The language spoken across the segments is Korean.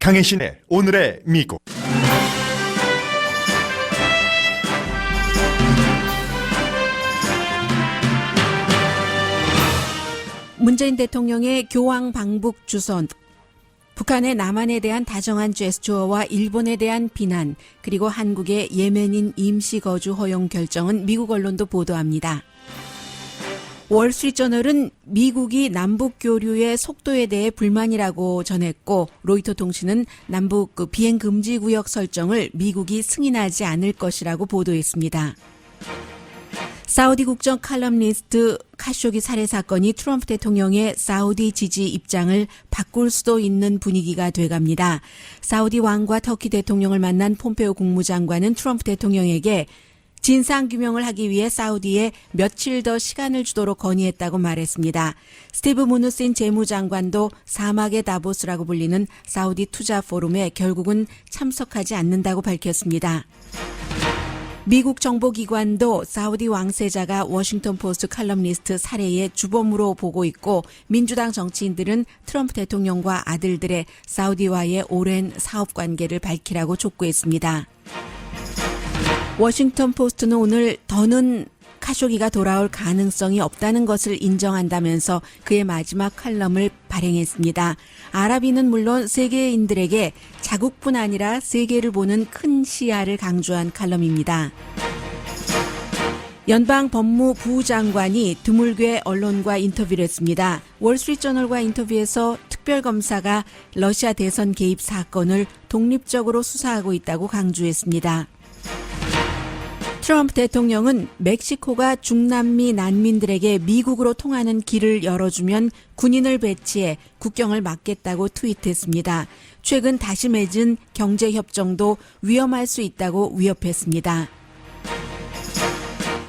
강혜신의 오늘의 미국. 문재인 대통령의 교황 방북 주선, 북한의 남한에 대한 다정한 제스처와 일본에 대한 비난, 그리고 한국의 예멘인 임시 거주 허용 결정은 미국 언론도 보도합니다. 월스트리트저널은 미국이 남북 교류의 속도에 대해 불만이라고 전했고, 로이터 통신은 남북 비행 금지 구역 설정을 미국이 승인하지 않을 것이라고 보도했습니다. 사우디 국정 칼럼니스트 카쇼기 살해 사건이 트럼프 대통령의 사우디 지지 입장을 바꿀 수도 있는 분위기가 돼갑니다. 사우디 왕과 터키 대통령을 만난 폼페오 국무장관은 트럼프 대통령에게 진상규명을 하기 위해 사우디에 며칠 더 시간을 주도록 건의했다고 말했습니다. 스티브 무누신 재무장관도 사막의 다보스라고 불리는 사우디 투자 포럼에 결국은 참석하지 않는다고 밝혔습니다. 미국 정보기관도 사우디 왕세자가 워싱턴 포스트 칼럼니스트 살해의 주범으로 보고 있고, 민주당 정치인들은 트럼프 대통령과 아들들의 사우디와의 오랜 사업 관계를 밝히라고 촉구했습니다. 워싱턴 포스트는 오늘 더는 카쇼기가 돌아올 가능성이 없다는 것을 인정한다면서 그의 마지막 칼럼을 발행했습니다. 아랍인은 물론 세계인들에게 자국뿐 아니라 세계를 보는 큰 시야를 강조한 칼럼입니다. 연방법무부 장관이 드물게 언론과 인터뷰를 했습니다. 월스트리트저널과 인터뷰에서 특별검사가 러시아 대선 개입 사건을 독립적으로 수사하고 있다고 강조했습니다. 트럼프 대통령은 멕시코가 중남미 난민들에게 미국으로 통하는 길을 열어주면 군인을 배치해 국경을 막겠다고 트윗했습니다. 최근 다시 맺은 경제협정도 위험할 수 있다고 위협했습니다.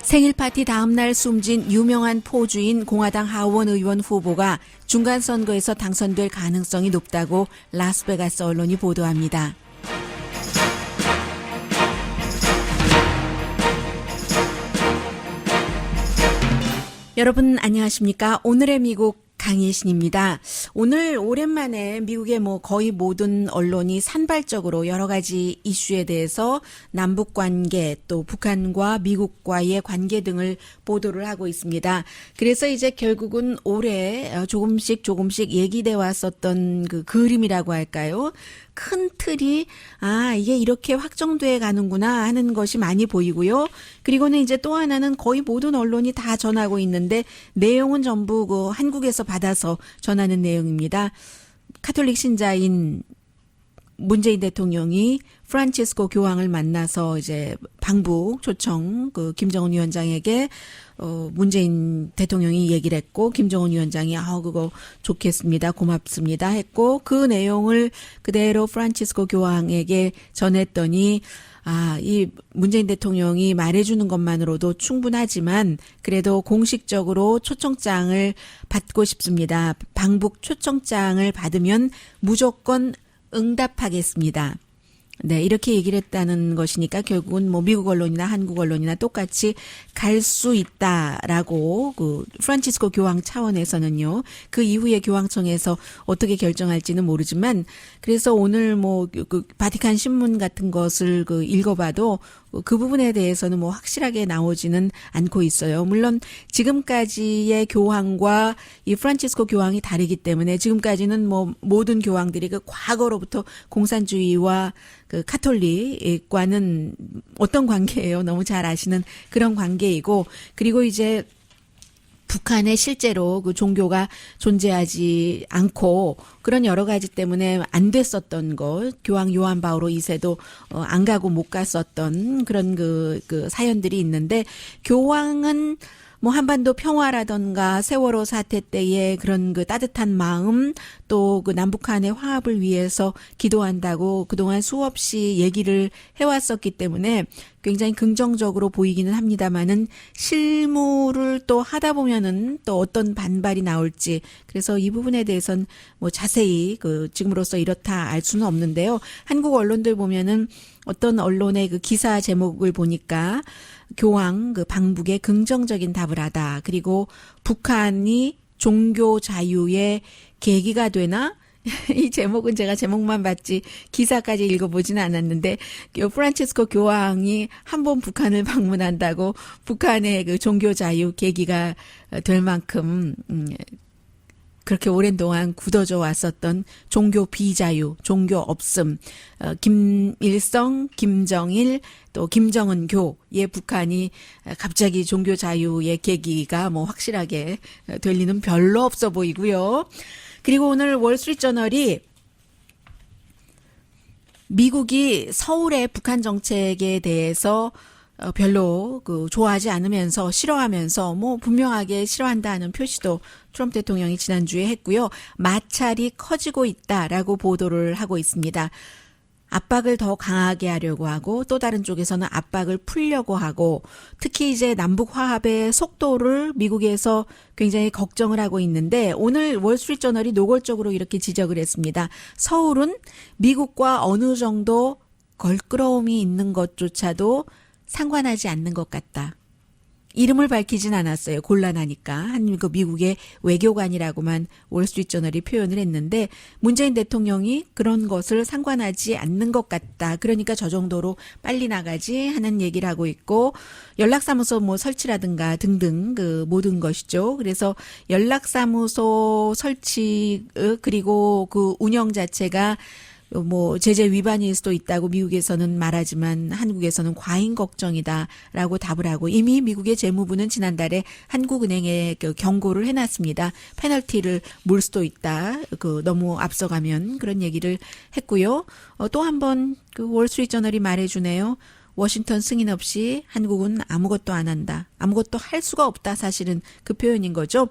생일 파티 다음 날 숨진 유명한 포주인 공화당 하원 의원 후보가 중간선거에서 당선될 가능성이 높다고 라스베가스 언론이 보도합니다. 여러분 안녕하십니까? 오늘의 미국 강혜신입니다. 오늘 오랜만에 미국의 거의 모든 언론이 산발적으로 여러 가지 이슈에 대해서 남북 관계, 또 북한과 미국과의 관계 등을 보도를 하고 있습니다. 그래서 이제 결국은 올해 조금씩 얘기돼 왔었던 그 그림이라고 할까요? 큰 틀이 이게 이렇게 확정돼 가는구나 하는 것이 많이 보이고요. 그리고는 이제 또 하나는 거의 모든 언론이 다 전하고 있는데 내용은 전부 한국에서 받아서 전하는 내용입니다. 카톨릭 신자인 문재인 대통령이 프란치스코 교황을 만나서 이제 방북 초청 김정은 위원장에게 문재인 대통령이 얘기를 했고, 김정은 위원장이 그거 좋겠습니다, 고맙습니다 했고, 그 내용을 그대로 프란치스코 교황에게 전했더니 이 문재인 대통령이 말해주는 것만으로도 충분하지만 그래도 공식적으로 초청장을 받고 싶습니다. 방북 초청장을 받으면 무조건 응답하겠습니다. 네, 이렇게 얘기를 했다는 것이니까 결국은 미국 언론이나 한국 언론이나 똑같이 갈 수 있다라고 프란치스코 교황 차원에서는요. 그 이후에 교황청에서 어떻게 결정할지는 모르지만, 그래서 오늘 바티칸 신문 같은 것을 읽어봐도 그 부분에 대해서는 확실하게 나오지는 않고 있어요. 물론 지금까지의 교황과 이 프란치스코 교황이 다르기 때문에 지금까지는 모든 교황들이 과거로부터 공산주의와 카톨릭과는 어떤 관계예요? 너무 잘 아시는 그런 관계이고, 그리고 이제 북한에 실제로 종교가 존재하지 않고 그런 여러 가지 때문에 안 됐었던 것, 교황 요한 바오로 2세도 안 가고 못 갔었던 그런 사연들이 있는데, 교황은 한반도 평화라던가 세월호 사태 때의 그런 따뜻한 마음, 또 남북한의 화합을 위해서 기도한다고 그동안 수없이 얘기를 해왔었기 때문에 굉장히 긍정적으로 보이기는 합니다만은, 실무를 또 하다 보면은 또 어떤 반발이 나올지, 그래서 이 부분에 대해서는 자세히 지금으로서 이렇다 알 수는 없는데요. 한국 언론들 보면은 어떤 언론의 기사 제목을 보니까 교황 방북에 긍정적인 답을 하다. 그리고 북한이 종교 자유의 계기가 되나? 이 제목은 제가 제목만 봤지 기사까지 읽어보지는 않았는데 프란치스코 교황이 한 번 북한을 방문한다고 북한의 그 종교 자유 계기가 될 만큼 그렇게 오랜 동안 굳어져 왔었던 종교 비자유, 종교 없음, 김일성, 김정일, 또 김정은 교의 북한이 갑자기 종교 자유의 계기가 뭐 확실하게 될 리는 별로 없어 보이고요. 그리고 오늘 월스트리트저널이 미국이 서울의 북한 정책에 대해서 별로 좋아하지 않으면서 싫어하면서 뭐 분명하게 싫어한다는 표시도 트럼프 대통령이 지난주에 했고요. 마찰이 커지고 있다라고 보도를 하고 있습니다. 압박을 더 강하게 하려고 하고 또 다른 쪽에서는 압박을 풀려고 하고 특히 이제 남북 화합의 속도를 미국에서 굉장히 걱정을 하고 있는데 오늘 월스트리트저널이 노골적으로 이렇게 지적을 했습니다. 서울은 미국과 어느 정도 걸끄러움이 있는 것조차도 상관하지 않는 것 같다. 이름을 밝히진 않았어요. 곤란하니까. 미국의 외교관이라고만 월스트리트저널이 표현을 했는데 문재인 대통령이 그런 것을 상관하지 않는 것 같다. 그러니까 저 정도로 빨리 나가지 하는 얘기를 하고 있고 연락사무소 뭐 설치라든가 등등 그 모든 것이죠. 그래서 연락사무소 설치 그리고 그 운영 자체가 뭐 제재 위반일 수도 있다고 미국에서는 말하지만 한국에서는 과잉 걱정이다라고 답을 하고 이미 미국의 재무부는 지난달에 한국은행에 그 경고를 해놨습니다. 페널티를 물 수도 있다. 너무 앞서가면 그런 얘기를 했고요. 또 한 번 그 월스트리트저널이 말해주네요. 워싱턴 승인 없이 한국은 아무것도 안 한다. 아무것도 할 수가 없다. 사실은 그 표현인 거죠.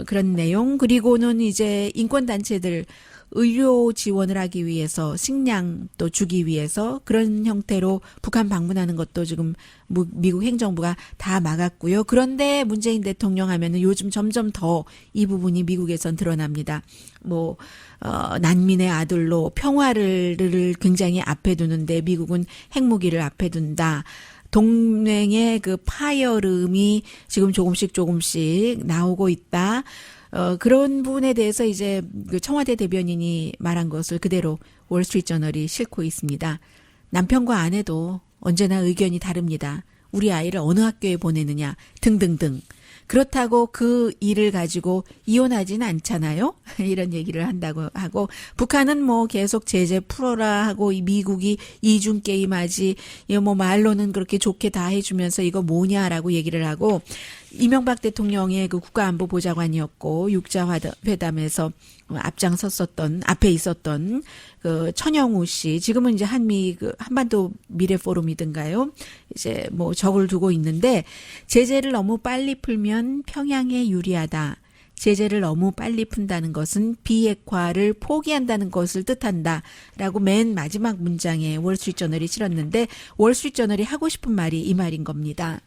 그런 내용. 그리고는 이제 인권단체들 의료 지원을 하기 위해서 식량 또 주기 위해서 그런 형태로 북한 방문하는 것도 지금 미국 행정부가 다 막았고요. 그런데 문재인 대통령 하면은 요즘 점점 더 이 부분이 미국에선 드러납니다. 난민의 아들로 평화를 굉장히 앞에 두는데 미국은 핵무기를 앞에 둔다. 동맹의 그 파열음이 지금 조금씩 나오고 있다. 그런 부분에 대해서 이제 그 청와대 대변인이 말한 것을 그대로 월스트리트저널이 싣고 있습니다. 남편과 아내도 언제나 의견이 다릅니다. 우리 아이를 어느 학교에 보내느냐 등등등. 그렇다고 그 일을 가지고 이혼하지는 않잖아요. 이런 얘기를 한다고 하고 북한은 뭐 계속 제재 풀어라 하고 미국이 이중 게임하지 뭐 말로는 그렇게 좋게 다 해주면서 이거 뭐냐라고 얘기를 하고 이명박 대통령의 그 국가안보보좌관이었고 육자회담에서 앞에 있었던 그 천영우 씨 지금은 이제 한반도 미래포럼이든가요 이제 뭐 적을 두고 있는데 제재를 너무 빨리 풀면 평양에 유리하다. 제재를 너무 빨리 푼다는 것은 비핵화를 포기한다는 것을 뜻한다라고 맨 마지막 문장에 월스트리트저널이 실었는데 월스트리트저널이 하고 싶은 말이 이 말인 겁니다.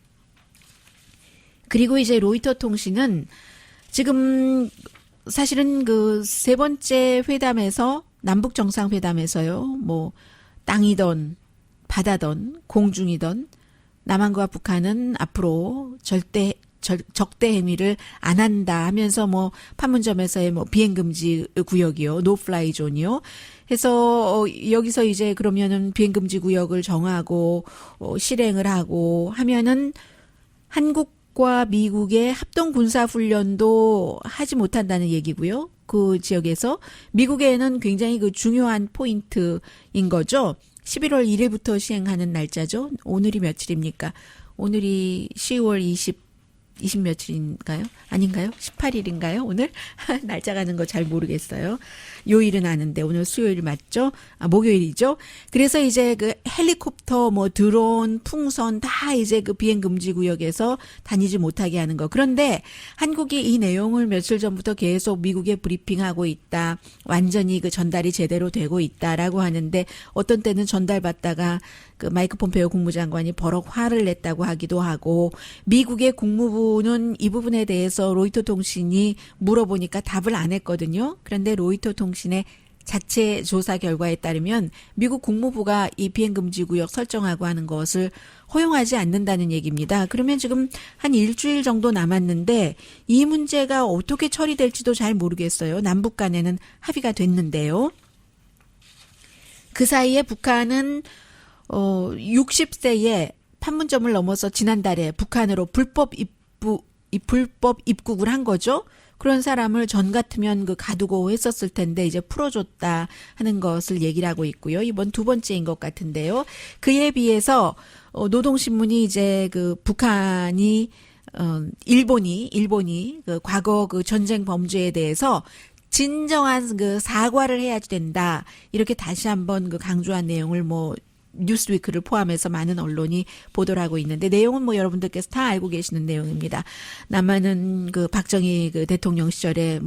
그리고 이제 로이터 통신은 지금 사실은 그 세 번째 회담에서 남북 정상회담에서요. 뭐 땅이던 바다던 공중이던 남한과 북한은 앞으로 절대 적대 행위를 안 한다 하면서 뭐 판문점에서의 뭐 비행 금지 구역이요. 노플라이 존이요. 해서 여기서 이제 그러면은 비행 금지 구역을 정하고 실행을 하고 하면은 한국과 미국의 합동 군사 훈련도 하지 못한다는 얘기고요. 그 지역에서 미국에는 굉장히 그 중요한 포인트인 거죠. 11월 1일부터 시행하는 날짜죠. 오늘이 며칠입니까? 오늘이 10월 20 며칠인가요? 아닌가요? 18일인가요? 오늘? 날짜 가는 거 잘 모르겠어요. 요일은 아는데 오늘 수요일 맞죠? 목요일이죠? 그래서 이제 그 헬리콥터, 뭐 드론, 풍선 다 이제 그 비행 금지 구역에서 다니지 못하게 하는 거. 그런데 한국이 이 내용을 며칠 전부터 계속 미국에 브리핑하고 있다. 완전히 그 전달이 제대로 되고 있다라고 하는데 어떤 때는 전달받다가 그 마이크 폼페이오 국무장관이 버럭 화를 냈다고 하기도 하고 미국의 국무부는 이 부분에 대해서 로이터 통신이 물어보니까 답을 안 했거든요. 그런데 로이터 통신의 자체 조사 결과에 따르면 미국 국무부가 이 비행금지 구역 설정하고 하는 것을 허용하지 않는다는 얘기입니다. 그러면 지금 한 일주일 정도 남았는데 이 문제가 어떻게 처리될지도 잘 모르겠어요. 남북 간에는 합의가 됐는데요. 그 사이에 북한은 60세에 판문점을 넘어서 지난달에 북한으로 불법 입국을 한 거죠. 그런 사람을 전 같으면 가두고 했었을 텐데 이제 풀어줬다 하는 것을 얘기를 하고 있고요. 이번 두 번째인 것 같은데요. 그에 비해서 노동신문이 이제 북한이 일본이 과거 전쟁 범죄에 대해서 진정한 사과를 해야 된다. 이렇게 다시 한번 강조한 내용을 뉴스위크를 포함해서 많은 언론이 보도를 하고 있는데 내용은 여러분들께서 다 알고 계시는 내용입니다. 남한은 박정희 대통령 시절에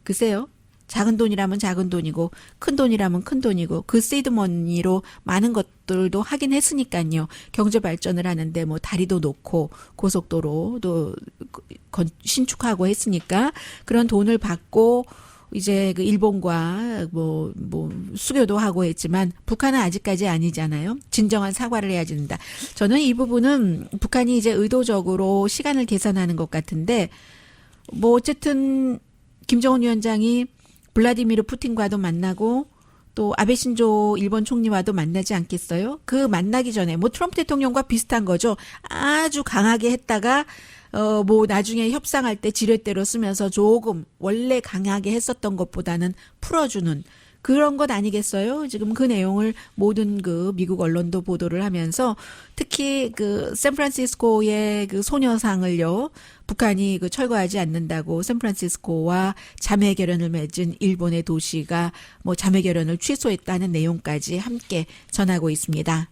글쎄요. 작은 돈이라면 작은 돈이고 큰 돈이라면 큰 돈이고 그 시드머니로 많은 것들도 하긴 했으니까요. 경제 발전을 하는데 다리도 놓고 고속도로도 신축하고 했으니까 그런 돈을 받고 이제 일본과 수교도 하고 했지만 북한은 아직까지 아니잖아요. 진정한 사과를 해야 된다. 저는 이 부분은 북한이 이제 의도적으로 시간을 계산하는 것 같은데 어쨌든 김정은 위원장이 블라디미르 푸틴과도 만나고 또 아베 신조 일본 총리와도 만나지 않겠어요? 그 만나기 전에 트럼프 대통령과 비슷한 거죠. 아주 강하게 했다가 나중에 협상할 때 지렛대로 쓰면서 조금 원래 강하게 했었던 것보다는 풀어주는 그런 것 아니겠어요? 지금 그 내용을 모든 미국 언론도 보도를 하면서 특히 샌프란시스코의 소녀상을요, 북한이 철거하지 않는다고 샌프란시스코와 자매 결연을 맺은 일본의 도시가 자매 결연을 취소했다는 내용까지 함께 전하고 있습니다.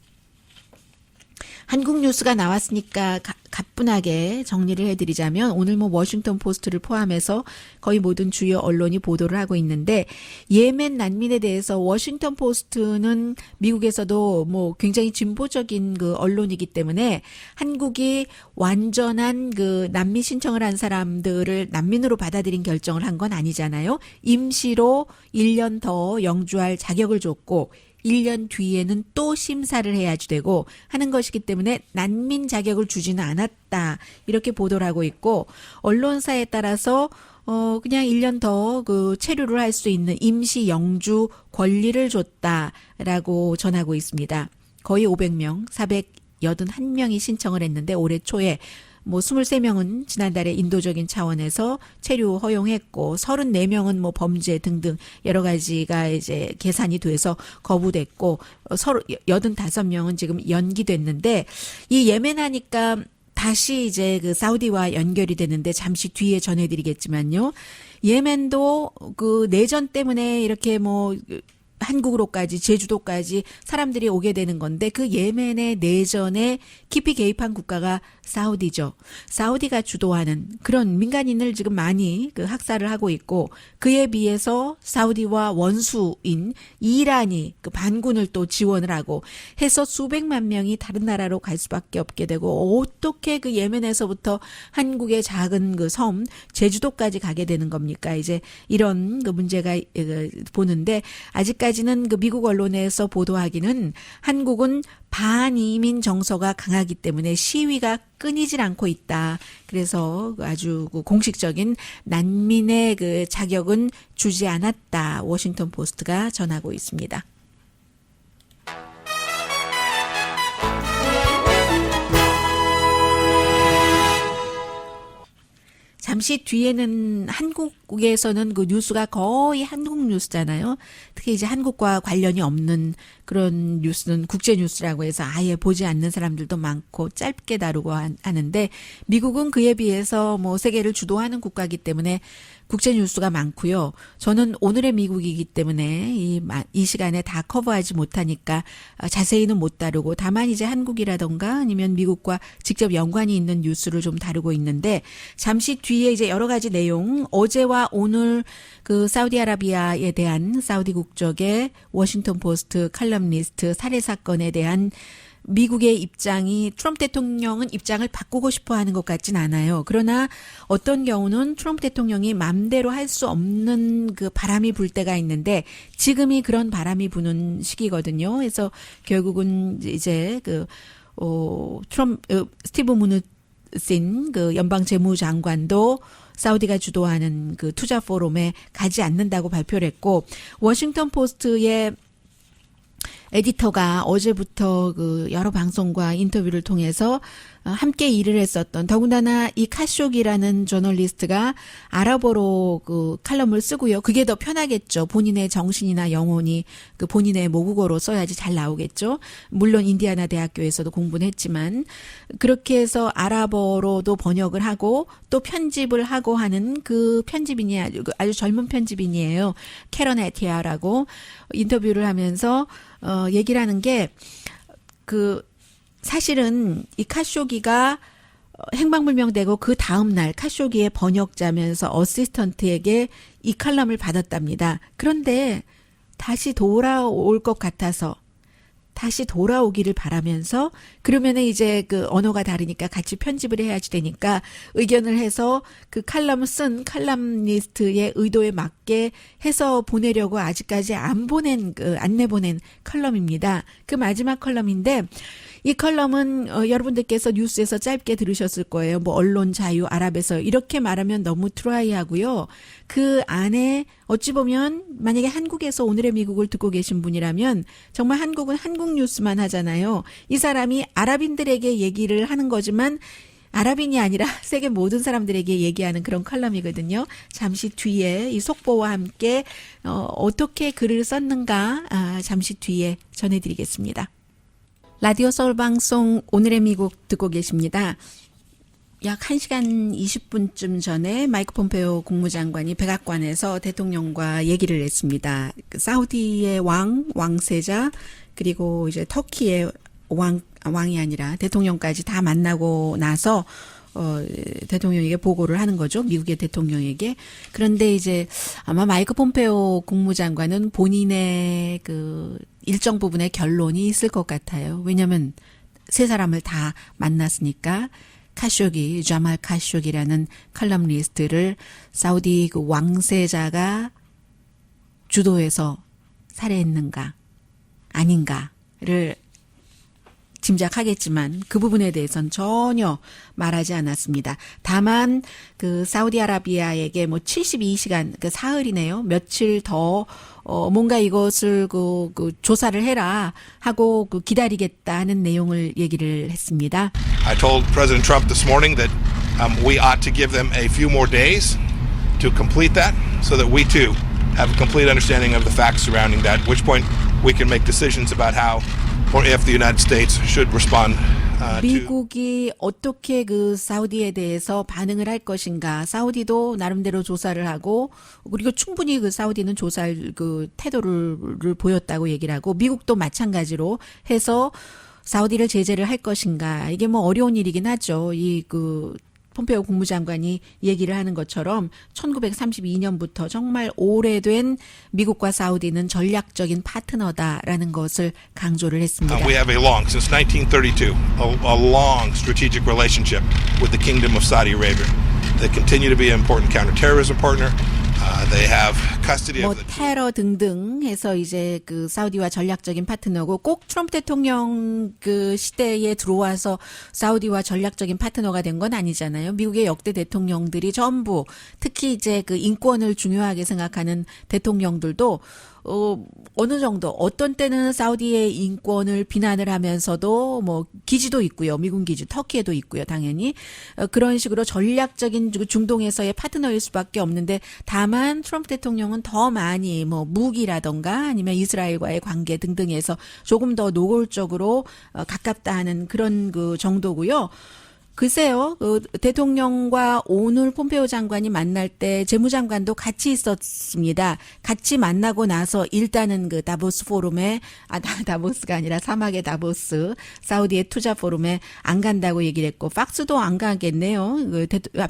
한국 뉴스가 나왔으니까 가뿐하게 정리를 해드리자면 오늘 워싱턴 포스트를 포함해서 거의 모든 주요 언론이 보도를 하고 있는데 예멘 난민에 대해서 워싱턴 포스트는 미국에서도 굉장히 진보적인 언론이기 때문에 한국이 완전한 난민 신청을 한 사람들을 난민으로 받아들인 결정을 한 건 아니잖아요. 임시로 1년 더 영주할 자격을 줬고 1년 뒤에는 또 심사를 해야지 되고 하는 것이기 때문에 난민 자격을 주지는 않았다. 이렇게 보도를 하고 있고 언론사에 따라서 그냥 1년 더 체류를 할 수 있는 임시 영주 권리를 줬다라고 전하고 있습니다. 거의 500명, 481명이 신청을 했는데 올해 초에 23명은 지난달에 인도적인 차원에서 체류 허용했고 34명은 범죄 등등 여러 가지가 이제 계산이 돼서 거부됐고 85명은 지금 연기됐는데 이 예멘 하니까 다시 이제 사우디와 연결이 되는데 잠시 뒤에 전해드리겠지만요. 예멘도 내전 때문에 이렇게 한국으로까지 제주도까지 사람들이 오게 되는 건데 그 예멘의 내전에 깊이 개입한 국가가 사우디죠. 사우디가 주도하는 그런 민간인을 지금 많이 학살을 하고 있고 그에 비해서 사우디와 원수인 이란이 반군을 또 지원을 하고 해서 수백만 명이 다른 나라로 갈 수밖에 없게 되고 어떻게 예멘에서부터 한국의 작은 섬 제주도까지 가게 되는 겁니까? 이제 이런 문제가 보는데 아직까지는 미국 언론에서 보도하기는 한국은 반이민 정서가 강하기 때문에 시위가 끊이질 않고 있다. 그래서 아주 공식적인 난민의 자격은 주지 않았다. 워싱턴 포스트가 전하고 있습니다. 잠시 뒤에는 한국에서는 뉴스가 거의 한국 뉴스잖아요. 특히 이제 한국과 관련이 없는 그런 뉴스는 국제 뉴스라고 해서 아예 보지 않는 사람들도 많고 짧게 다루고 하는데 미국은 그에 비해서 세계를 주도하는 국가이기 때문에 국제 뉴스가 많고요. 저는 오늘의 미국이기 때문에 이 시간에 다 커버하지 못하니까 자세히는 못 다루고 다만 이제 한국이라던가 아니면 미국과 직접 연관이 있는 뉴스를 좀 다루고 있는데 잠시 뒤에 이제 여러 가지 내용 어제와 오늘 사우디아라비아에 대한 사우디 국적의 워싱턴 포스트 칼럼니스트 살해 사건에 대한 미국의 입장이 트럼프 대통령은 입장을 바꾸고 싶어 하는 것 같진 않아요. 그러나 어떤 경우는 트럼프 대통령이 맘대로 할 수 없는 그 바람이 불 때가 있는데 지금이 그런 바람이 부는 시기거든요. 그래서 결국은 이제 스티브 무누신 그 연방 재무장관도 사우디가 주도하는 그 투자 포럼에 가지 않는다고 발표를 했고, 워싱턴 포스트의 에디터가 어제부터 그 여러 방송과 인터뷰를 통해서 함께 일을 했었던, 더군다나 이 카쇼기라는 저널리스트가 아랍어로 그 칼럼을 쓰고요. 그게 더 편하겠죠. 본인의 정신이나 영혼이 그 본인의 모국어로 써야지 잘 나오겠죠. 물론 인디아나 대학교에서도 공부는 했지만 그렇게 해서 아랍어로도 번역을 하고 또 편집을 하고 하는 그 편집인이 아주 젊은 편집인이에요. 캐런 에티아라고 인터뷰를 하면서 얘기를 하는 게 사실은 이 카쇼기가 행방불명되고 그 다음 날 카쇼기의 번역자면서 어시스턴트에게 이 칼럼을 받았답니다. 그런데 다시 돌아올 것 같아서 다시 돌아오기를 바라면서, 그러면은 이제 그 언어가 다르니까 같이 편집을 해야지 되니까 의견을 해서 그 칼럼을 쓴 칼럼니스트의 의도에 맞게 해서 보내려고 아직까지 안 내보낸 칼럼입니다. 그 마지막 칼럼인데, 이 컬럼은 여러분들께서 뉴스에서 짧게 들으셨을 거예요. 뭐 언론 자유, 아랍에서 이렇게 말하면 너무 트라이하고요. 그 안에 어찌 보면 만약에 한국에서 오늘의 미국을 듣고 계신 분이라면 정말 한국은 한국 뉴스만 하잖아요. 이 사람이 아랍인들에게 얘기를 하는 거지만 아랍인이 아니라 세계 모든 사람들에게 얘기하는 그런 컬럼이거든요. 잠시 뒤에 이 속보와 함께 어떻게 글을 썼는가 잠시 뒤에 전해드리겠습니다. 라디오 서울 방송 오늘의 미국 듣고 계십니다. 약 1시간 20분쯤 전에 마이크 폼페오 국무장관이 백악관에서 대통령과 얘기를 했습니다. 사우디의 왕세자, 그리고 이제 터키의 왕이 아니라 대통령까지 다 만나고 나서 대통령에게 보고를 하는 거죠. 미국의 대통령에게. 그런데 이제 아마 마이크 폼페오 국무장관은 본인의 그 일정 부분의 결론이 있을 것 같아요. 왜냐하면 세 사람을 다 만났으니까. 자말 카쇼기라는 칼럼니스트를 사우디 그 왕세자가 주도해서 살해했는가 아닌가를 짐작하겠지만 그 부분에 대해서는 전혀 말하지 않았습니다. 다만 그 사우디아라비아에게 뭐 72시간 그 사흘이네요. 며칠 더 뭔가 이것을 그 조사를 해라 하고 그 기다리겠다는 내용을 얘기를 했습니다. I told President Trump this morning that we ought to give them a few more days to complete that so that we too have a complete understanding of the facts surrounding that, at which point we can make decisions about how or if the United States should respond 미국이 어떻게 그 사우디에 대해서 반응을 할 것인가. 사우디도 나름대로 조사를 하고, 그리고 충분히 그 사우디는 조사할 그 태도를 보였다고 얘기를 하고, 미국도 마찬가지로 해서 사우디를 제재를 할 것인가. 이게 뭐 어려운 일이긴 하죠. 폼페오 국무장관이 얘기를 하는 것처럼 1932년부터 정말 오래된 미국과 사우디는 전략적인 파트너다라는 것을 강조를 했습니다. We have since 1932, a long strategic relationship with the Kingdom of Saudi Arabia. They continue to be an important counterterrorism partner. They have custody of the 테러 등등 해서 이제 그 사우디와 전략적인 파트너고, 꼭 트럼프 대통령 그 시대에 들어와서 사우디와 전략적인 파트너가 된 건 아니잖아요. 미국의 역대 대통령들이 전부, 특히 이제 그 인권을 중요하게 생각하는 대통령들도 어느 정도 어떤 때는 사우디의 인권을 비난을 하면서도 뭐 기지도 있고요. 미군 기지, 터키에도 있고요. 당연히 그런 식으로 전략적인 중동에서의 파트너일 수밖에 없는데, 다만 트럼프 대통령은 더 많이 뭐 무기라던가 아니면 이스라엘과의 관계 등등에서 조금 더 노골적으로 가깝다 하는 그런 그 정도고요. 글쎄요, 그 대통령과 오늘 폼페오 장관이 만날 때 재무장관도 같이 있었습니다. 같이 만나고 나서 일단은 그 다보스 포럼에, 다보스가 아니라 사막의 다보스, 사우디의 투자 포럼에 안 간다고 얘기를 했고, 팍스도 안 가겠네요.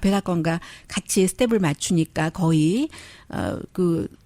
백악관과 같이 스텝을 맞추니까 거의,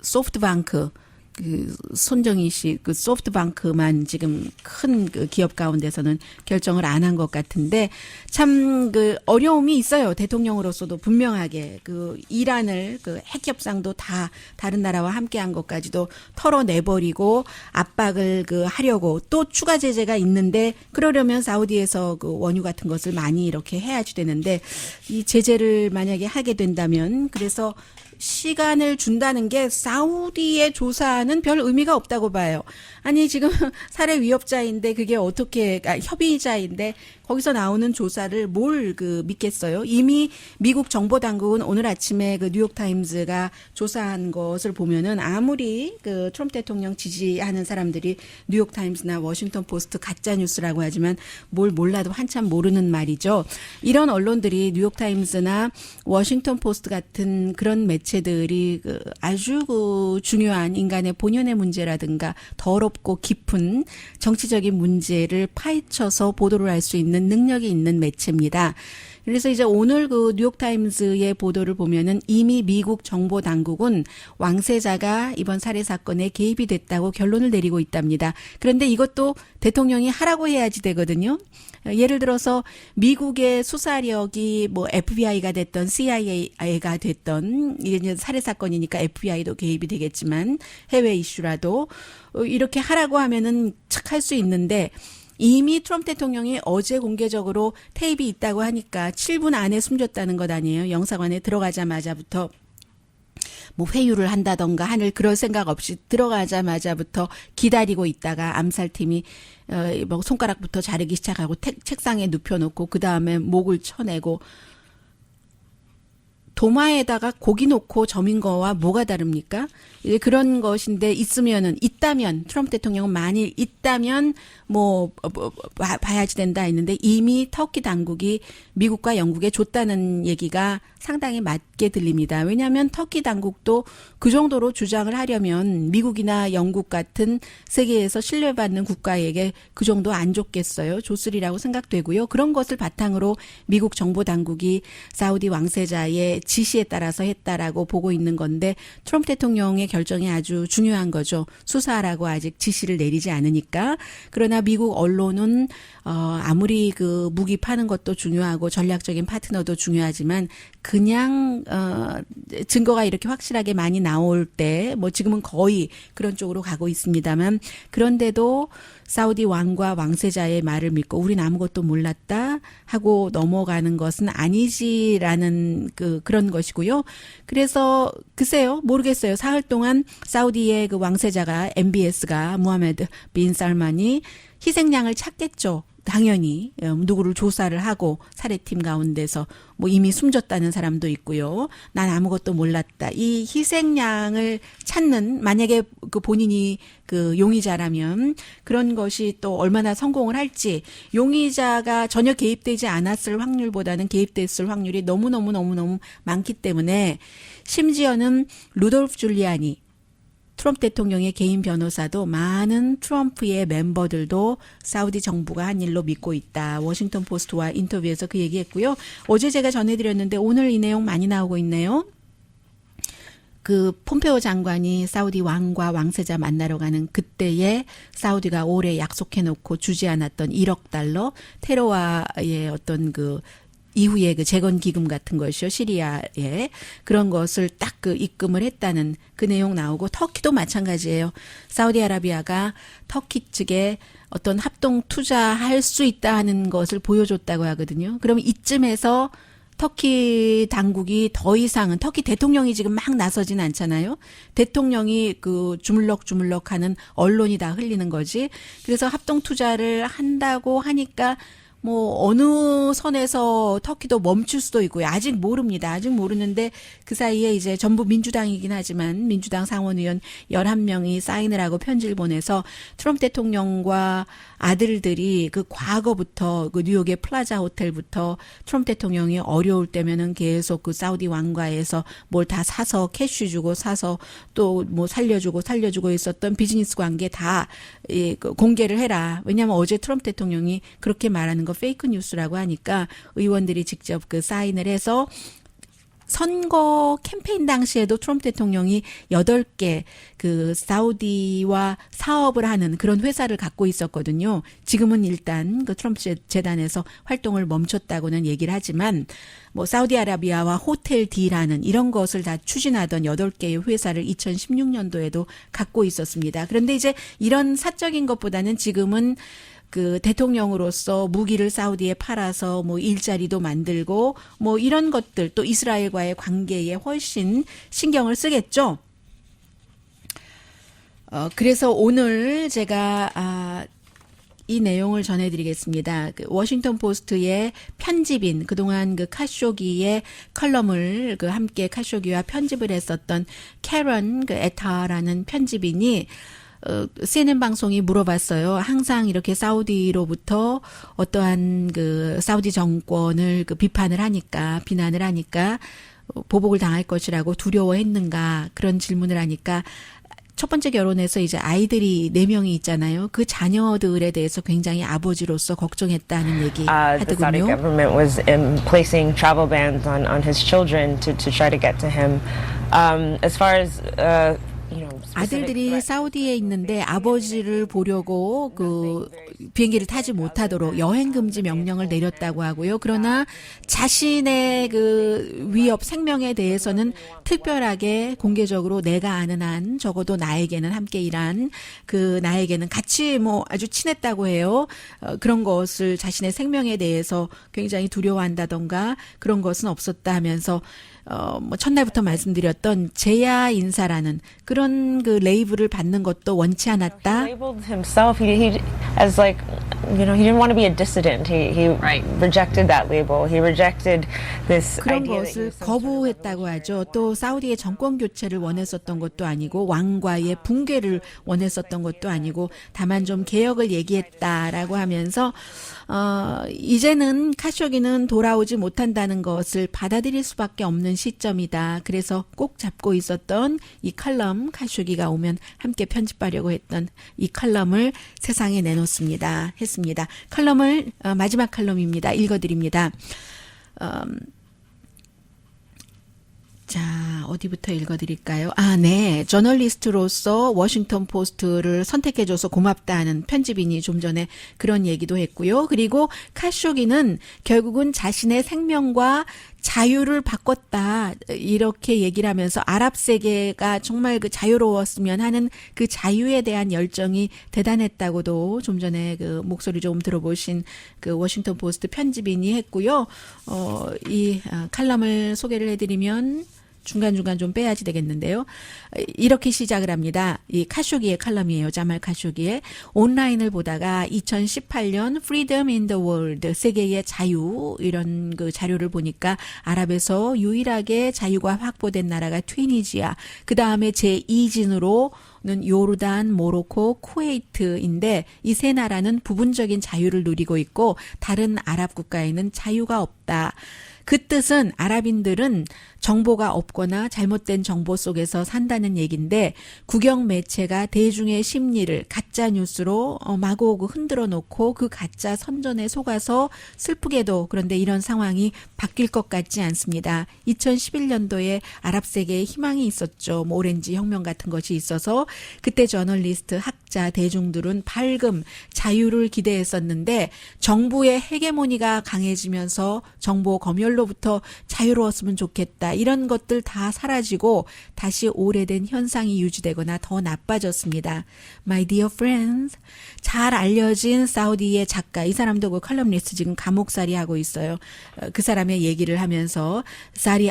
소프트뱅크, 그 손정희 씨 그 소프트뱅크만 지금 큰 그 기업 가운데서는 결정을 안 한 것 같은데 참 그 어려움이 있어요. 대통령으로서도 분명하게 그 이란을 그 핵 협상도 다 다른 나라와 함께 한 것까지도 털어내버리고 압박을 그 하려고 또 추가 제재가 있는데 그러려면 사우디에서 그 원유 같은 것을 많이 이렇게 해야지 되는데 이 제재를 만약에 하게 된다면 그래서 시간을 준다는 게 사우디의 조사는 별 의미가 없다고 봐요. 아니 지금 살해 위협자인데 그게 어떻게 협의자인데 거기서 나오는 조사를 뭘 그 믿겠어요? 이미 미국 정보 당국은 오늘 아침에 그 뉴욕 타임즈가 조사한 것을 보면은 아무리 그 트럼프 대통령 지지하는 사람들이 뉴욕 타임즈나 워싱턴 포스트 가짜 뉴스라고 하지만 뭘 몰라도 한참 모르는 말이죠. 이런 언론들이 뉴욕 타임즈나 워싱턴 포스트 같은 그런 매체들이 그 아주 그 중요한 인간의 본연의 문제라든가 더럽고 깊은 정치적인 문제를 파헤쳐서 보도를 할 수 있는 능력이 있는 매체입니다. 그래서 이제 오늘 그 뉴욕타임즈의 보도를 보면은 이미 미국 정보 당국은 왕세자가 이번 살해 사건에 개입이 됐다고 결론을 내리고 있답니다. 그런데 이것도 대통령이 하라고 해야지 되거든요. 예를 들어서 미국의 수사력이 뭐 FBI가 됐던 CIA가 됐던 이게 이제 살해 사건이니까 FBI도 개입이 되겠지만 해외 이슈라도 이렇게 하라고 하면은 착 할 수 있는데 이미 트럼프 대통령이 어제 공개적으로 테이프가 있다고 하니까 7분 안에 숨졌다는 것 아니에요. 영사관에 들어가자마자부터 뭐 회유를 한다던가 하늘 그럴 생각 없이 들어가자마자부터 기다리고 있다가 암살팀이 뭐 손가락부터 자르기 시작하고 책상에 눕혀놓고 그 다음에 목을 쳐내고 도마에다가 고기 놓고 점인 거와 뭐가 다릅니까? 이제 그런 것인데 있다면 트럼프 대통령은 만일 있다면 봐야지 된다 했는데 이미 터키 당국이 미국과 영국에 줬다는 얘기가 상당히 맞게 들립니다. 왜냐하면 터키 당국도 그 정도로 주장을 하려면 미국이나 영국 같은 세계에서 신뢰받는 국가에게 그 정도 안 줬겠어요. 줬으리라고 생각되고요. 그런 것을 바탕으로 미국 정보 당국이 사우디 왕세자의 지시에 따라서 했다라고 보고 있는 건데 트럼프 대통령의 결정이 아주 중요한 거죠. 수사하라고 아직 지시를 내리지 않으니까. 그러나 미국 언론은 아무리 그 무기 파는 것도 중요하고 전략적인 파트너도 중요하지만 그냥 증거가 이렇게 확실하게 많이 나올 때 뭐 지금은 거의 그런 쪽으로 가고 있습니다만 그런데도 사우디 왕과 왕세자의 말을 믿고 우린 아무것도 몰랐다 하고 넘어가는 것은 아니지라는 그런 것이고요. 그래서 글쎄요 모르겠어요. 사흘 동안 사우디의 그 왕세자가 MBS가 무하메드 빈 살만이 희생양을 찾겠죠. 당연히 누구를 조사를 하고 살해팀 가운데서 뭐 이미 숨졌다는 사람도 있고요. 난 아무것도 몰랐다. 이 희생양을 찾는 만약에 그 본인이 그 용의자라면 그런 것이 또 얼마나 성공을 할지 용의자가 전혀 개입되지 않았을 확률보다는 개입됐을 확률이 너무너무 많기 때문에 심지어는 루돌프 줄리아니 트럼프 대통령의 개인 변호사도 많은 트럼프의 멤버들도 사우디 정부가 한 일로 믿고 있다. 워싱턴 포스트와 인터뷰에서 그 얘기했고요. 어제 제가 전해드렸는데 오늘 이 내용 많이 나오고 있네요. 그 폼페오 장관이 사우디 왕과 왕세자 만나러 가는 그때에 사우디가 올해 약속해놓고 주지 않았던 1억 달러 테러와의 어떤 그 이후에 그 재건 기금 같은 것이요. 시리아에 그런 것을 딱 그 입금을 했다는 그 내용 나오고 터키도 마찬가지예요. 사우디아라비아가 터키 측에 어떤 합동 투자할 수 있다 하는 것을 보여줬다고 하거든요. 그러면 이쯤에서 터키 당국이 더 이상은 터키 대통령이 지금 막 나서진 않잖아요. 대통령이 그 주물럭주물럭 하는 언론이 다 흘리는 거지. 그래서 합동 투자를 한다고 하니까 뭐 어느 선에서 터키도 멈출 수도 있고요. 아직 모릅니다. 아직 모르는데 그 사이에 이제 전부 민주당이긴 하지만 민주당 상원의원 11명이 사인을 하고 편지를 보내서 트럼프 대통령과 아들들이 그 과거부터 그 뉴욕의 플라자 호텔부터 트럼프 대통령이 어려울 때면은 계속 그 사우디 왕가에서 뭘 다 사서 캐시 주고 사서 또 뭐 살려주고 있었던 비즈니스 관계 다 공개를 해라. 왜냐하면 어제 트럼프 대통령이 그렇게 말하는 거 페이크 뉴스라고 하니까 의원들이 직접 그 사인을 해서 선거 캠페인 당시에도 트럼프 대통령이 8개 그 사우디와 사업을 하는 그런 회사를 갖고 있었거든요. 지금은 일단 그 트럼프 재단에서 활동을 멈췄다고는 얘기를 하지만 뭐 사우디아라비아와 호텔 딜하는 이런 것을 다 추진하던 8개의 회사를 2016년도에도 갖고 있었습니다. 그런데 이제 이런 사적인 것보다는 지금은 그 대통령으로서 무기를 사우디에 팔아서 뭐 일자리도 만들고 뭐 이런 것들 또 이스라엘과의 관계에 훨씬 신경을 쓰겠죠. 그래서 오늘 제가 이 내용을 전해드리겠습니다. 그 워싱턴 포스트의 편집인 그동안 그 카쇼기의 컬럼을 그 함께 카쇼기와 편집을 했었던 캐런 그 에타라는 편집인이 CNN 방송이 물어봤어요. 항상 이렇게 사우디로부터 어떠한 그 사우디 정권을 그 비난을 하니까 보복을 당할 것이라고 두려워했는가 그런 질문을 하니까 첫 번째 결혼해서 이제 아이들이 4명이 있잖아요. 그 자녀들에 대해서 굉장히 아버지로서 걱정했다는 얘기 The Saudi 하더군요. government was placing travel bans on his children to try to get to him. As far as 아들들이 사우디에 있는데 아버지를 보려고 그 비행기를 타지 못하도록 여행 금지 명령을 내렸다고 하고요. 그러나 자신의 그 위협 생명에 대해서는 특별하게 공개적으로 내가 아는 한 적어도 나에게는 함께 일한 그 나에게는 같이 뭐 아주 친했다고 해요. 그런 것을 자신의 생명에 대해서 굉장히 두려워한다던가 그런 것은 없었다 하면서 뭐 첫날부터 말씀드렸던 제야 인사라는 그런 그 레이블을 받는 것도 원치 않았다. labeled himself he as like he didn't want to be a dissident. He rejected that label. He rejected this 그런 idea that he 것을 was some sort of 거부했다고 하죠. 또 사우디의 정권 교체를 원했었던 것도 아니고 왕과의 붕괴를 원했었던 것도 아니고 다만 좀 개혁을 얘기했다라고 하면서 이제는 카쇼기는 돌아오지 못한다는 것을 받아들일 수밖에 없는 시점이다. 그래서 꼭 잡고 있었던 이 칼럼 카쇼기가 오면 함께 편집하려고 했던 이 칼럼을 세상에 내놓습니다. 했습니다. 칼럼을 마지막 칼럼입니다. 읽어드립니다. 자, 어디부터 읽어드릴까요? 네. 저널리스트로서 워싱턴 포스트를 선택해줘서 고맙다는 편집인이 좀 전에 그런 얘기도 했고요. 그리고 카쇼기는 결국은 자신의 생명과 자유를 바꿨다. 이렇게 얘기를 하면서 아랍 세계가 정말 그 자유로웠으면 하는 그 자유에 대한 열정이 대단했다고도 좀 전에 그 목소리 좀 들어보신 그 워싱턴 포스트 편집인이 했고요. 이 칼럼을 소개를 해드리면 중간중간 좀 빼야지 되겠는데요. 이렇게 시작을 합니다. 이 카쇼기의 칼럼이에요. 자말 카쇼기의. 온라인을 보다가 2018년 Freedom in the World, 세계의 자유 이런 그 자료를 보니까 아랍에서 유일하게 자유가 확보된 나라가 튀니지야. 그 다음에 제2진으로는 요르단, 모로코, 쿠웨이트인데 이 세 나라는 부분적인 자유를 누리고 있고 다른 아랍 국가에는 자유가 없다. 그 뜻은 아랍인들은 정보가 없거나 잘못된 정보 속에서 산다는 얘기인데 국영 매체가 대중의 심리를 가짜 뉴스로 마구오구 흔들어 놓고 그 가짜 선전에 속아서 슬프게도 그런데 이런 상황이 바뀔 것 같지 않습니다. 2011년도에 아랍 세계에 희망이 있었죠. 뭐 오렌지 혁명 같은 것이 있어서 그때 저널리스트, 학자, 대중들은 밝음, 자유를 기대했었는데 정부의 헤게모니가 강해지면서 정보 검열로부터 자유로웠으면 좋겠다. 이런 것들 다 사라지고 다시 오래된 현상이 유지되거나 더 나빠졌습니다. My dear friends, 잘 알려진 사우디의 작가, 이 사람도 그 칼럼니스트 지금 감옥살이 하고 있어요. 그 사람의 얘기를 하면서 사리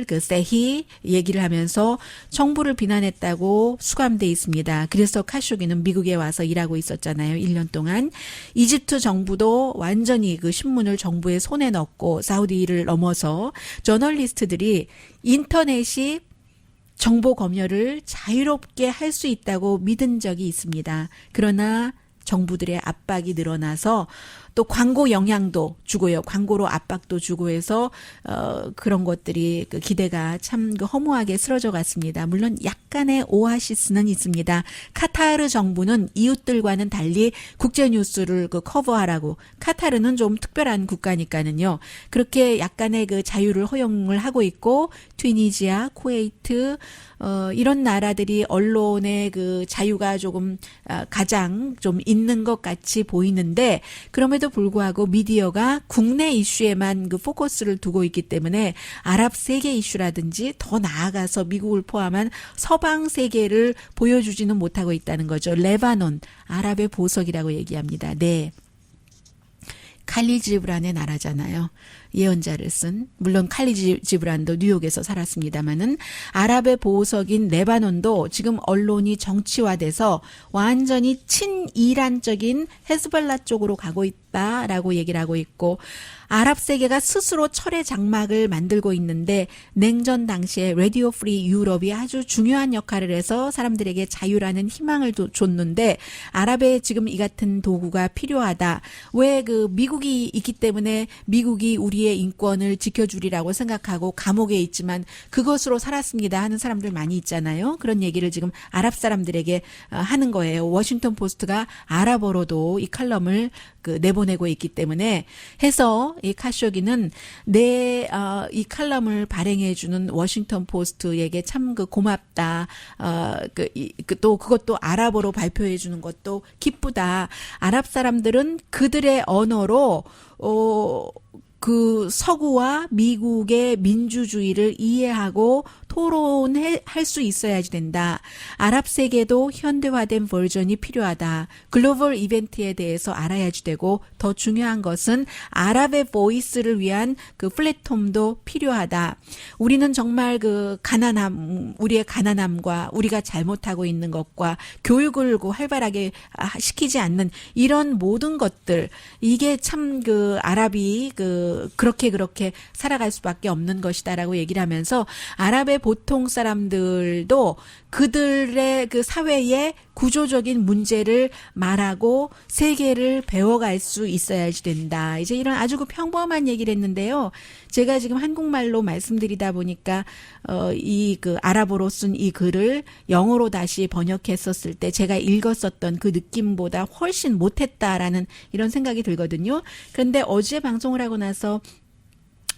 그 세히 얘기를 하면서 정부를 비난했다고 수감돼 있습니다. 그래서 카쇼기는 미국에 와서 일하고 있었잖아요. 1년 동안. 이집트 정부도 완전히 그 신문을 정부의 손에 넣고 사우디를 넘어서 저널리스트들이 인터넷이 정보 검열을 자유롭게 할 수 있다고 믿은 적이 있습니다. 그러나 정부들의 압박이 늘어나서 또 광고 영향도 주고요. 광고로 압박도 주고 해서 그런 것들이 그 기대가 참 그 허무하게 쓰러져 갔습니다. 물론 약간의 오아시스는 있습니다. 카타르 정부는 이웃들과는 달리 국제 뉴스를 그 커버하라고, 카타르는 좀 특별한 국가니까는요. 그렇게 약간의 그 자유를 허용을 하고 있고, 튀니지아, 쿠웨이트 이런 나라들이 언론의 그 자유가 조금 가장 좀 있는 것 같이 보이는데, 그럼에도 불구하고 미디어가 국내 이슈에만 그 포커스를 두고 있기 때문에 아랍 세계 이슈라든지 더 나아가서 미국을 포함한 서방 세계를 보여주지는 못하고 있다는 거죠. 레바논, 아랍의 보석이라고 얘기합니다. 네. 칼리 지브란의 나라잖아요. 예언자를 쓴, 물론 칼리 지브란도 뉴욕에서 살았습니다마는 아랍의 보석인 레바논도 지금 언론이 정치화돼서 완전히 친이란적인 헤즈볼라 쪽으로 가고 있다라고 얘기를 하고 있고, 아랍 세계가 스스로 철의 장막을 만들고 있는데 냉전 당시에 라디오 프리 유럽이 아주 중요한 역할을 해서 사람들에게 자유라는 희망을 줬는데, 아랍에 지금 이 같은 도구가 필요하다. 왜 그 미국이 있기 때문에 미국이 우리의 인권을 지켜주리라고 생각하고 감옥에 있지만 그것으로 살았습니다 하는 사람들 많이 있잖아요. 그런 얘기를 지금 아랍 사람들에게 하는 거예요. 워싱턴 포스트가 아랍어로도 이 칼럼을 그 내보내고 있기 때문에 해서 이 카쇼기는 이 칼럼을 발행해주는 워싱턴 포스트에게 참 그 고맙다. 또 그것도 아랍어로 발표해주는 것도 기쁘다. 아랍 사람들은 그들의 언어로 그 서구와 미국의 민주주의를 이해하고 토론할 수 있어야지 된다. 아랍 세계도 현대화된 버전이 필요하다. 글로벌 이벤트에 대해서 알아야지 되고, 더 중요한 것은 아랍의 보이스를 위한 그 플랫폼도 필요하다. 우리는 정말 그 우리의 가난함과 우리가 잘못하고 있는 것과 교육을 활발하게 시키지 않는 이런 모든 것들, 이게 참 그 아랍이 그렇게 살아갈 수밖에 없는 것이다라고 얘기를 하면서, 아랍의 보통 사람들도 그들의 그 사회의 구조적인 문제를 말하고 세계를 배워갈 수 있어야지 된다. 이제 이런 아주 그 평범한 얘기를 했는데요. 제가 지금 한국말로 말씀드리다 보니까 이 그 아랍어로 쓴 이 글을 영어로 다시 번역했었을 때 제가 읽었었던 그 느낌보다 훨씬 못했다라는 이런 생각이 들거든요. 그런데 어제 방송을 하고 나서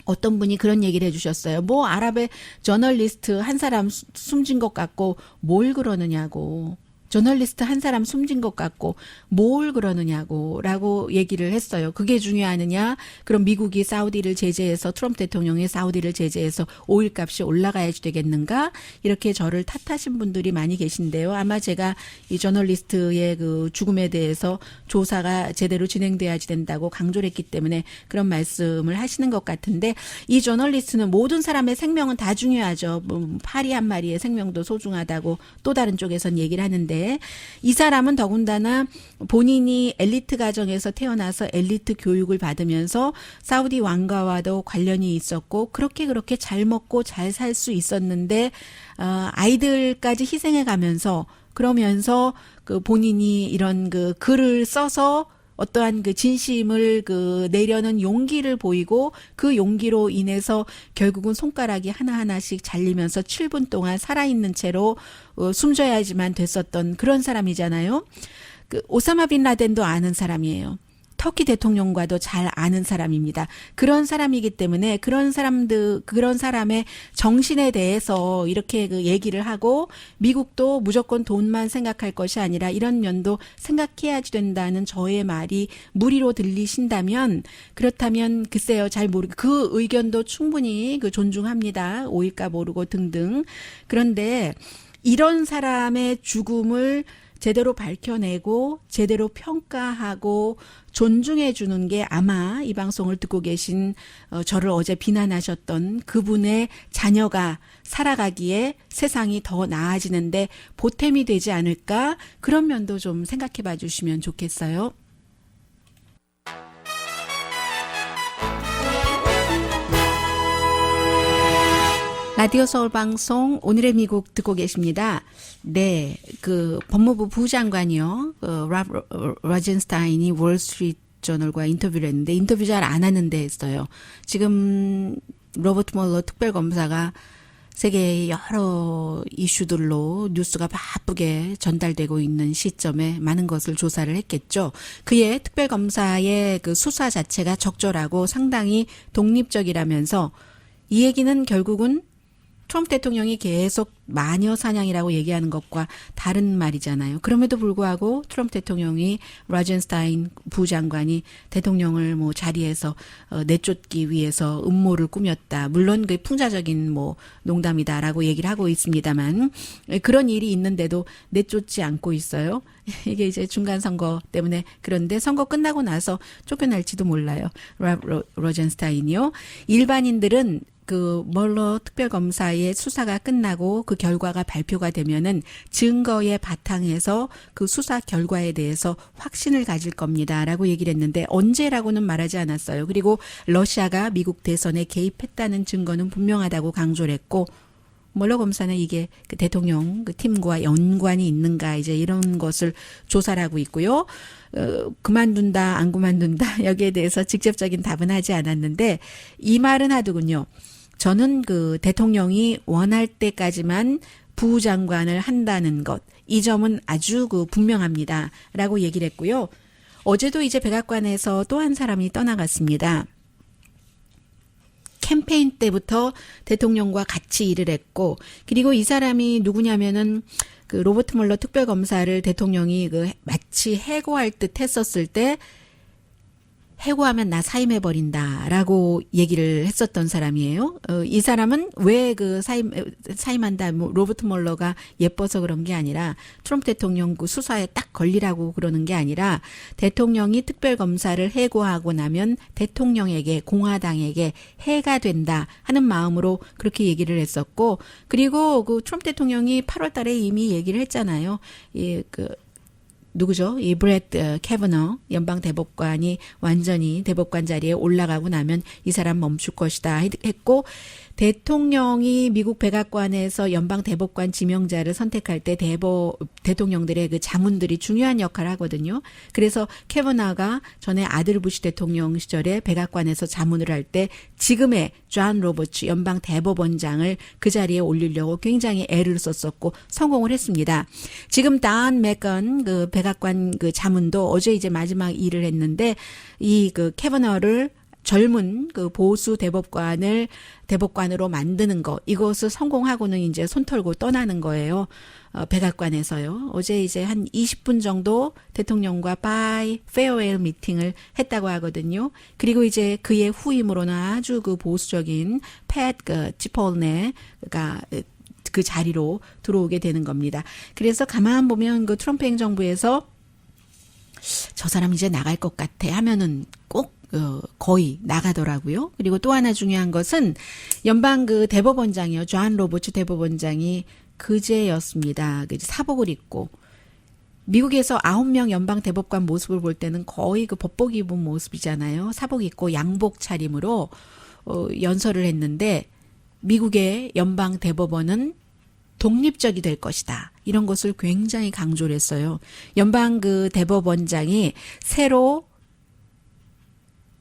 어떤 분이 그런 얘기를 해주셨어요. 뭐 아랍의 저널리스트 한 사람 숨진 것 같고 뭘 그러느냐고. 저널리스트 한 사람 숨진 것 같고 뭘 그러느냐고 라고 얘기를 했어요. 그게 중요하느냐? 그럼 미국이 사우디를 제재해서, 트럼프 대통령이 사우디를 제재해서 오일 값이 올라가야지 되겠는가? 이렇게 저를 탓하신 분들이 많이 계신데요. 아마 제가 이 저널리스트의 그 죽음에 대해서 조사가 제대로 진행돼야지 된다고 강조를 했기 때문에 그런 말씀을 하시는 것 같은데, 이 저널리스트는 모든 사람의 생명은 다 중요하죠. 파리 한 마리의 생명도 소중하다고 또 다른 쪽에선 얘기를 하는데, 이 사람은 더군다나 본인이 엘리트 가정에서 태어나서 엘리트 교육을 받으면서 사우디 왕가와도 관련이 있었고 그렇게 잘 먹고 잘 살 수 있었는데 아이들까지 희생해 가면서, 그러면서 그 본인이 이런 그 글을 써서 어떠한 그 진심을 그 내려는 용기를 보이고, 그 용기로 인해서 결국은 손가락이 하나하나씩 잘리면서 7분 동안 살아있는 채로 숨져야지만 됐었던 그런 사람이잖아요. 그 오사마 빈 라덴도 아는 사람이에요. 터키 대통령과도 잘 아는 사람입니다. 그런 사람이기 때문에 그런 사람의 정신에 대해서 이렇게 그 얘기를 하고, 미국도 무조건 돈만 생각할 것이 아니라 이런 면도 생각해야지 된다는 저의 말이 무리로 들리신다면, 그렇다면 글쎄요, 잘 모르고 그 의견도 충분히 그 존중합니다. 오일값 오르고 등등. 그런데 이런 사람의 죽음을 제대로 밝혀내고 제대로 평가하고 존중해 주는 게 아마 이 방송을 듣고 계신 저를 어제 비난하셨던 그분의 자녀가 살아가기에 세상이 더 나아지는데 보탬이 되지 않을까, 그런 면도 좀 생각해 봐 주시면 좋겠어요. 라디오 서울 방송 오늘의 미국 듣고 계십니다. 네, 그 법무부 부장관이요, 랍 로젠스타인이 월스트리트 저널과 인터뷰를 했는데 인터뷰 잘 안 하는데 했어요. 지금 로버트 멀러 특별검사가 세계의 여러 이슈들로 뉴스가 바쁘게 전달되고 있는 시점에 많은 것을 조사를 했겠죠. 그의 특별검사의 그 수사 자체가 적절하고 상당히 독립적이라면서 이 얘기는 결국은 트럼프 대통령이 계속 마녀 사냥이라고 얘기하는 것과 다른 말이잖아요. 그럼에도 불구하고 트럼프 대통령이 로젠스타인 부장관이 대통령을 뭐 자리에서 내쫓기 위해서 음모를 꾸몄다. 물론 그 풍자적인 뭐 농담이다라고 얘기를 하고 있습니다만 그런 일이 있는데도 내쫓지 않고 있어요. 이게 이제 중간 선거 때문에 그런데 선거 끝나고 나서 쫓겨날지도 몰라요. 로젠스타인이요. 일반인들은 그 멀러 특별검사의 수사가 끝나고 그 결과가 발표가 되면은 증거의 바탕에서 그 수사 결과에 대해서 확신을 가질 겁니다라고 얘기를 했는데 언제라고는 말하지 않았어요. 그리고 러시아가 미국 대선에 개입했다는 증거는 분명하다고 강조를 했고 멀러 검사는 이게 그 대통령 그 팀과 연관이 있는가 이제 이런 것을 조사를 하고 있고요. 그만둔다 안 그만둔다 여기에 대해서 직접적인 답은 하지 않았는데 이 말은 하더군요. 저는 그 대통령이 원할 때까지만 부장관을 한다는 것, 이 점은 아주 그 분명합니다라고 얘기를 했고요. 어제도 이제 백악관에서 또 한 사람이 떠나갔습니다. 캠페인 때부터 대통령과 같이 일을 했고, 그리고 이 사람이 누구냐면은 그 로버트 멀러 특별검사를 대통령이 그 마치 해고할 듯 했었을 때 해고하면 나 사임해버린다라고 얘기를 했었던 사람이에요. 이 사람은 왜 그 사임한다, 로버트 멀러가 예뻐서 그런 게 아니라 트럼프 대통령 그 수사에 딱 걸리라고 그러는 게 아니라 대통령이 특별검사를 해고하고 나면 대통령에게, 공화당에게 해가 된다 하는 마음으로 그렇게 얘기를 했었고, 그리고 그 트럼프 대통령이 8월 달에 이미 얘기를 했잖아요. 누구죠? 이 브렛 캐버너 연방 대법관이 완전히 대법관 자리에 올라가고 나면 이 사람 멈출 것이다 했고, 대통령이 미국 백악관에서 연방 대법관 지명자를 선택할 때 대통령들의 그 자문들이 중요한 역할을 하거든요. 그래서 캐버너가 전에 아들 부시 대통령 시절에 백악관에서 자문을 할 때 지금의 존 로버츠 연방 대법원장을 그 자리에 올리려고 굉장히 애를 썼었고 성공을 했습니다. 지금 단 맥건 그 백악관 그 자문도 어제 이제 마지막 일을 했는데 이 그 캐버너를 젊은 그 보수 대법관으로 만드는 거, 이것을 성공하고는 이제 손 털고 떠나는 거예요. 백악관에서요. 어제 이제 한 20분 정도 대통령과 페어웨일 미팅을 했다고 하거든요. 그리고 이제 그의 후임으로는 아주 그 보수적인 지폴네가 그 자리로 들어오게 되는 겁니다. 그래서 가만 보면 그 트럼프 행정부에서 저 사람 이제 나갈 것 같아 하면은 꼭 거의 나가더라고요. 그리고 또 하나 중요한 것은 연방 그 대법원장이요. 존 로버츠 대법원장이 그제였습니다. 사복을 입고 미국에서 9명 연방 대법관 모습을 볼 때는 거의 그 법복 입은 모습이잖아요. 사복 입고 양복 차림으로 연설을 했는데 미국의 연방 대법원은 독립적이 될 것이다. 이런 것을 굉장히 강조를 했어요. 연방 그 대법원장이 새로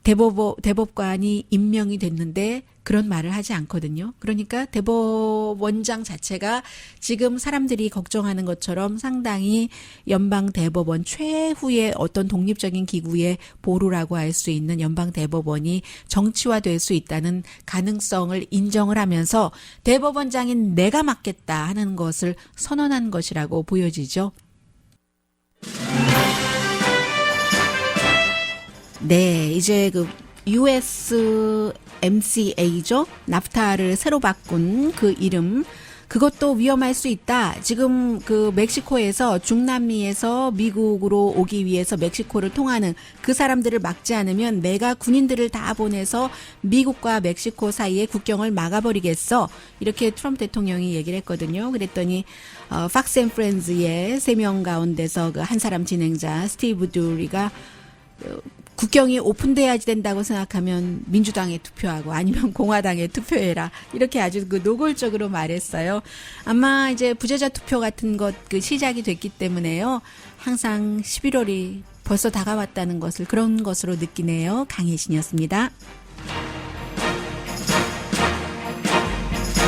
대법관이 임명이 됐는데 그런 말을 하지 않거든요. 그러니까 대법원장 자체가 지금 사람들이 걱정하는 것처럼 상당히 연방 대법원 최후의 어떤 독립적인 기구의 보루라고 할 수 있는 연방 대법원이 정치화될 수 있다는 가능성을 인정을 하면서 대법원장인 내가 맡겠다 하는 것을 선언한 것이라고 보여지죠. 네, 이제 그 USMCA죠. 나프타를 새로 바꾼 그 이름. 그것도 위험할 수 있다. 지금 그 멕시코에서 중남미에서 미국으로 오기 위해서 멕시코를 통하는 그 사람들을 막지 않으면 내가 군인들을 다 보내서 미국과 멕시코 사이에 국경을 막아버리겠어. 이렇게 트럼프 대통령이 얘기를 했거든요. 그랬더니 팍스 앤 프렌즈의 3명 가운데서 그 한 사람 진행자 스티브 두리가 국경이 오픈돼야지 된다고 생각하면 민주당에 투표하고 아니면 공화당에 투표해라. 이렇게 아주 그 노골적으로 말했어요. 아마 이제 부재자 투표 같은 것 그 시작이 됐기 때문에요. 항상 11월이 벌써 다가왔다는 것을 그런 것으로 느끼네요. 강혜신이었습니다.